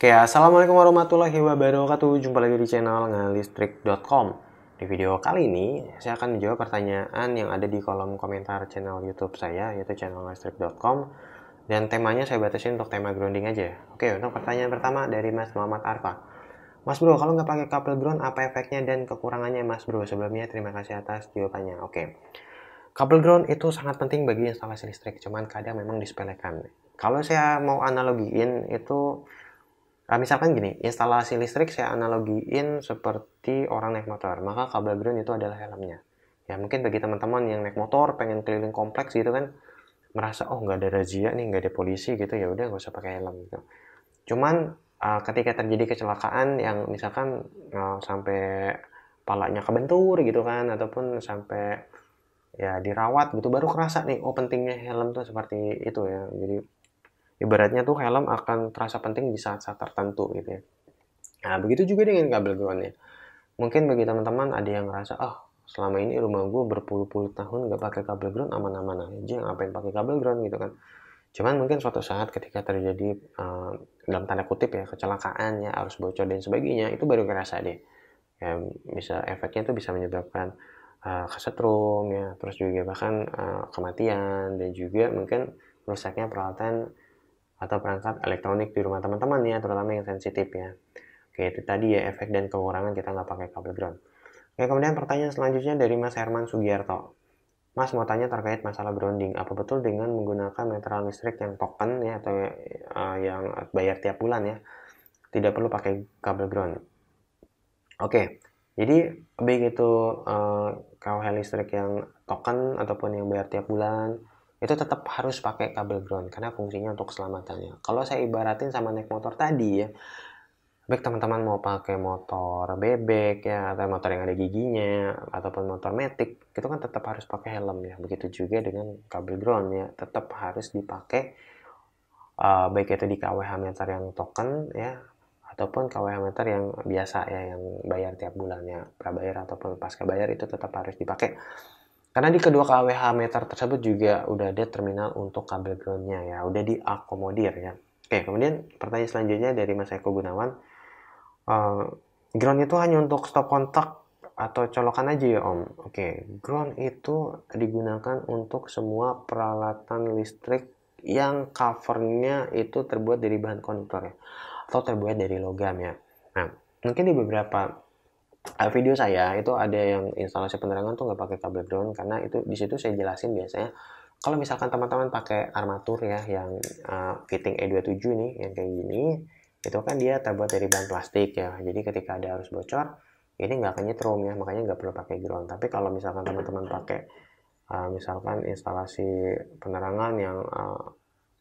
Oke, assalamualaikum warahmatullahi wabarakatuh. Jumpa lagi di channel ngalistrik.com. Di video kali ini, saya akan menjawab pertanyaan yang ada di kolom komentar channel YouTube saya, yaitu channel ngalistrik.com. Dan temanya saya batasin untuk tema grounding aja. Oke, untuk pertanyaan pertama dari Mas Muhammad Arfa. Mas bro, kalau nggak pakai kabel ground, apa efeknya dan kekurangannya Mas bro? Sebelumnya terima kasih atas jawabannya. Oke, kabel ground itu sangat penting bagi instalasi listrik, cuman kadang memang disepelekan. Kalau saya mau analogiin itu, misalkan gini, instalasi listrik saya analogiin seperti orang naik motor, maka kabel ground itu adalah helmnya. Ya mungkin bagi teman-teman yang naik motor pengen keliling kompleks gitu kan, merasa oh nggak ada razia nih, nggak ada polisi gitu, ya udah nggak usah pakai helm gitu. Cuman ketika terjadi kecelakaan yang misalkan sampai palanya kebentur gitu kan, ataupun sampai ya dirawat gitu, baru kerasa nih oh pentingnya helm tuh seperti itu ya. Jadi ibaratnya tuh helm akan terasa penting di saat-saat tertentu gitu ya. Nah, begitu juga dengan kabel groundnya. Mungkin bagi teman-teman ada yang ngerasa, selama ini rumah gue berpuluh-puluh tahun nggak pakai kabel ground, aman-aman aja, ngapain pakai kabel ground gitu kan. Cuman mungkin suatu saat ketika terjadi, dalam tanda kutip ya, kecelakaan ya, arus bocor dan sebagainya, itu baru kerasa deh. Ya, bisa efeknya itu bisa menyebabkan kesetrum ya, terus juga bahkan kematian, dan juga mungkin rusaknya peralatan atau perangkat elektronik di rumah teman-teman ya, terutama yang sensitif ya. Oke, itu tadi ya efek dan kekurangan kita nggak pakai kabel ground. Oke, kemudian pertanyaan selanjutnya dari Mas Herman Sugiarto. Mas mau tanya terkait masalah grounding. Apa betul dengan menggunakan meteran listrik yang token ya, atau yang bayar tiap bulan ya, tidak perlu pakai kabel ground? Oke, jadi baik itu KWH listrik yang token ataupun yang bayar tiap bulan, itu tetap harus pakai kabel ground karena fungsinya untuk keselamatannya. Kalau saya ibaratin sama naik motor tadi ya, baik teman-teman mau pakai motor bebek ya, atau motor yang ada giginya, ataupun motor matic, itu kan tetap harus pakai helm ya. Begitu juga dengan kabel ground ya, tetap harus dipakai, baik itu di KWH meter yang token ya, ataupun KWH meter yang biasa ya, yang bayar tiap bulannya, prabayar ataupun pasca bayar, itu tetap harus dipakai. Karena di kedua KWH meter tersebut juga udah ada terminal untuk kabel groundnya ya, udah diakomodir ya. Oke, kemudian pertanyaan selanjutnya dari Mas Eko Gunawan. Ground itu hanya untuk stop kontak atau colokan aja ya Om? Oke, ground itu digunakan untuk semua peralatan listrik yang covernya itu terbuat dari bahan konduktor ya, atau terbuat dari logam ya. Nah, mungkin di beberapa video saya itu ada yang instalasi penerangan tuh nggak pakai kabel ground, karena itu di situ saya jelasin biasanya kalau misalkan teman-teman pakai armatur ya yang fitting E27 nih yang kayak gini, itu kan dia terbuat dari bahan plastik ya, jadi ketika ada arus bocor ini nggak akan nyetrum ya, makanya nggak perlu pakai ground. Tapi kalau misalkan teman-teman pakai misalkan instalasi penerangan yang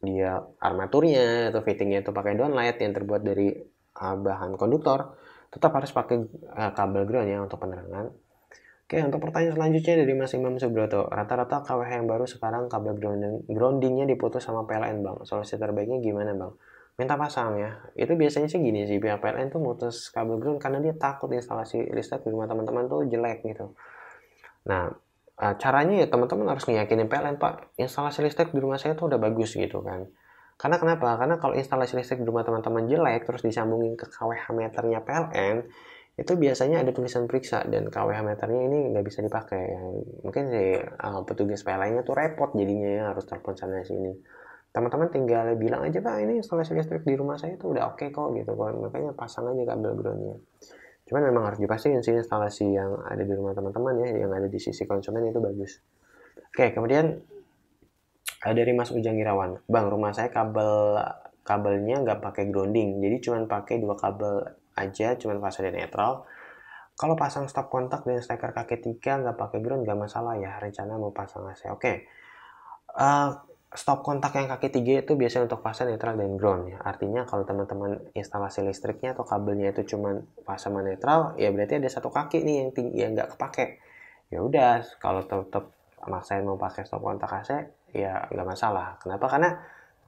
dia armaturnya atau fittingnya itu pakai downlight yang terbuat dari bahan konduktor, tetap harus pakai kabel ground ya untuk penerangan. Oke, untuk pertanyaan selanjutnya dari Mas Imam Subroto. Rata-rata KWH yang baru sekarang kabel groundingnya diputus sama PLN Bang. Solusi terbaiknya gimana Bang? Minta pasang ya. Itu biasanya sih gini sih, pihak PLN tuh mutus kabel ground karena dia takut instalasi listrik di rumah teman-teman tuh jelek gitu. Nah, caranya ya teman-teman harus ngeyakinin PLN, Pak, instalasi listrik di rumah saya tuh udah bagus gitu kan. Karena kenapa? Karena kalau instalasi listrik di rumah teman-teman jelek terus disambungin ke KWH meternya PLN, itu biasanya ada tulisan periksa dan KWH meternya ini nggak bisa dipakai. Mungkin si petugas PLN-nya tuh repot jadinya ya, harus telepon sana sini. Teman-teman tinggal bilang aja, Pak, ini instalasi listrik di rumah saya tuh udah oke kok gitu kan. Makanya pasang aja kabel groundnya. Cuman memang harus dipastikan sih instalasi yang ada di rumah teman-teman ya, yang ada di sisi konsumen itu bagus. Oke, kemudian dari Mas Ujang Irawan. Bang, rumah saya kabelnya nggak pakai grounding, jadi cuma pakai dua kabel aja, cuma fase dan netral. Kalau pasang stop kontak dan steker kaki 3 nggak pakai ground nggak masalah ya, rencana mau pasang AC. Oke, stop kontak yang kaki 3 itu biasanya untuk fase netral dan ground ya. Artinya kalau teman-teman instalasi listriknya atau kabelnya itu cuma fase sama netral, ya berarti ada satu kaki nih yang nggak kepake. Ya udah, kalau tetap maksain mau pakai stop kontak AC, ya nggak masalah. Kenapa? Karena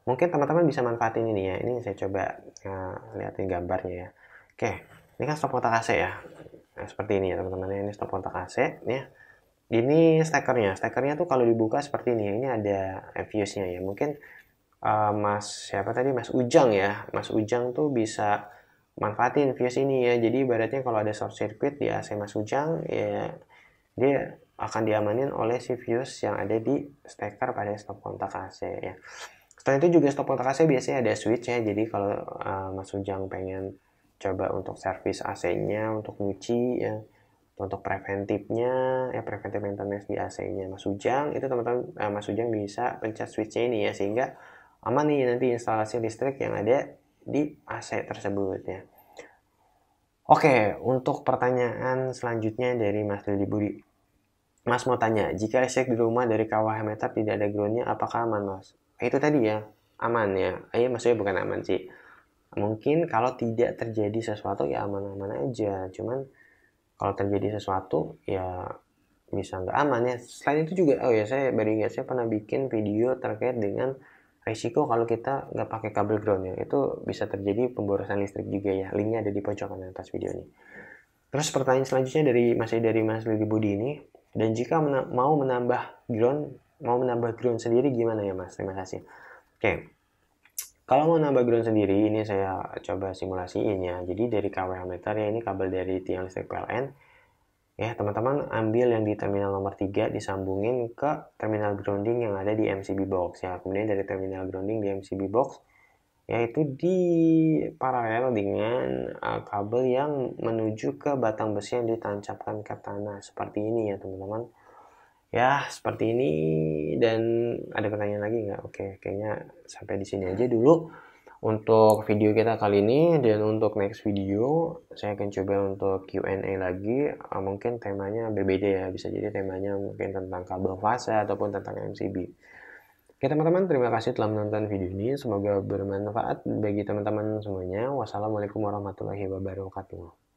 mungkin teman-teman bisa manfaatin ini ya. Ini saya coba liatin gambarnya ya. Oke, ini kan stop kontak AC ya. Nah, seperti ini ya teman-teman. Ini stop kontak AC ya. Ini stekernya tuh kalau dibuka seperti ini. Ini ada fuse-nya ya. Mungkin siapa tadi, Mas Ujang ya. Mas Ujang tuh bisa manfaatin fuse ini ya. Jadi ibaratnya kalau ada short circuit di AC Mas Ujang ya, dia akan diamanin oleh si fuse yang ada di steker pada stop kontak AC ya. Selain itu juga stop kontak AC biasanya ada switch ya. Jadi kalau Mas Ujang pengen coba untuk servis AC-nya, untuk nyuci ya, untuk preventifnya ya, preventif maintenance di AC-nya Mas Ujang, itu teman-teman Mas Ujang bisa pencet switch-nya ini ya, sehingga aman nih nanti instalasi listrik yang ada di AC tersebut ya. Oke, untuk pertanyaan selanjutnya dari Mas Lili Budi. Mas mau tanya, jika listrik di rumah dari kWh meter tidak ada groundnya, apakah aman, Mas? Itu tadi ya, aman ya. Maksudnya bukan aman sih. Mungkin kalau tidak terjadi sesuatu ya aman-aman aja. Cuman kalau terjadi sesuatu ya bisa nggak aman ya. Selain itu juga, oh ya saya baru ingat, saya pernah bikin video terkait dengan risiko kalau kita nggak pakai kabel ground ya. Itu bisa terjadi pemborosan listrik juga ya. Linknya ada di pojokan atas video ini. Terus pertanyaan selanjutnya masih dari Mas Lili Budi ini. Dan jika mau menambah ground sendiri gimana ya Mas? Terima kasih. Oke. Kalau mau nambah ground sendiri, ini saya coba simulasiin ya. Jadi dari kWh meter ya, ini kabel dari tiang listrik PLN. Ya, teman-teman ambil yang di terminal nomor 3, disambungin ke terminal grounding yang ada di MCB box ya. Kemudian dari terminal grounding di MCB box, yaitu di paralel dengan kabel yang menuju ke batang besi yang ditancapkan ke tanah. Seperti ini ya teman-teman. Ya, seperti ini. Dan ada pertanyaan lagi nggak? Oke, kayaknya sampai di sini aja dulu untuk video kita kali ini. Dan untuk next video, saya akan coba untuk Q&A lagi. Mungkin temanya berbeda ya. Bisa jadi temanya mungkin tentang kabel fase ataupun tentang MCB. Oke teman-teman, terima kasih telah menonton video ini. Semoga bermanfaat bagi teman-teman semuanya. Wassalamualaikum warahmatullahi wabarakatuh.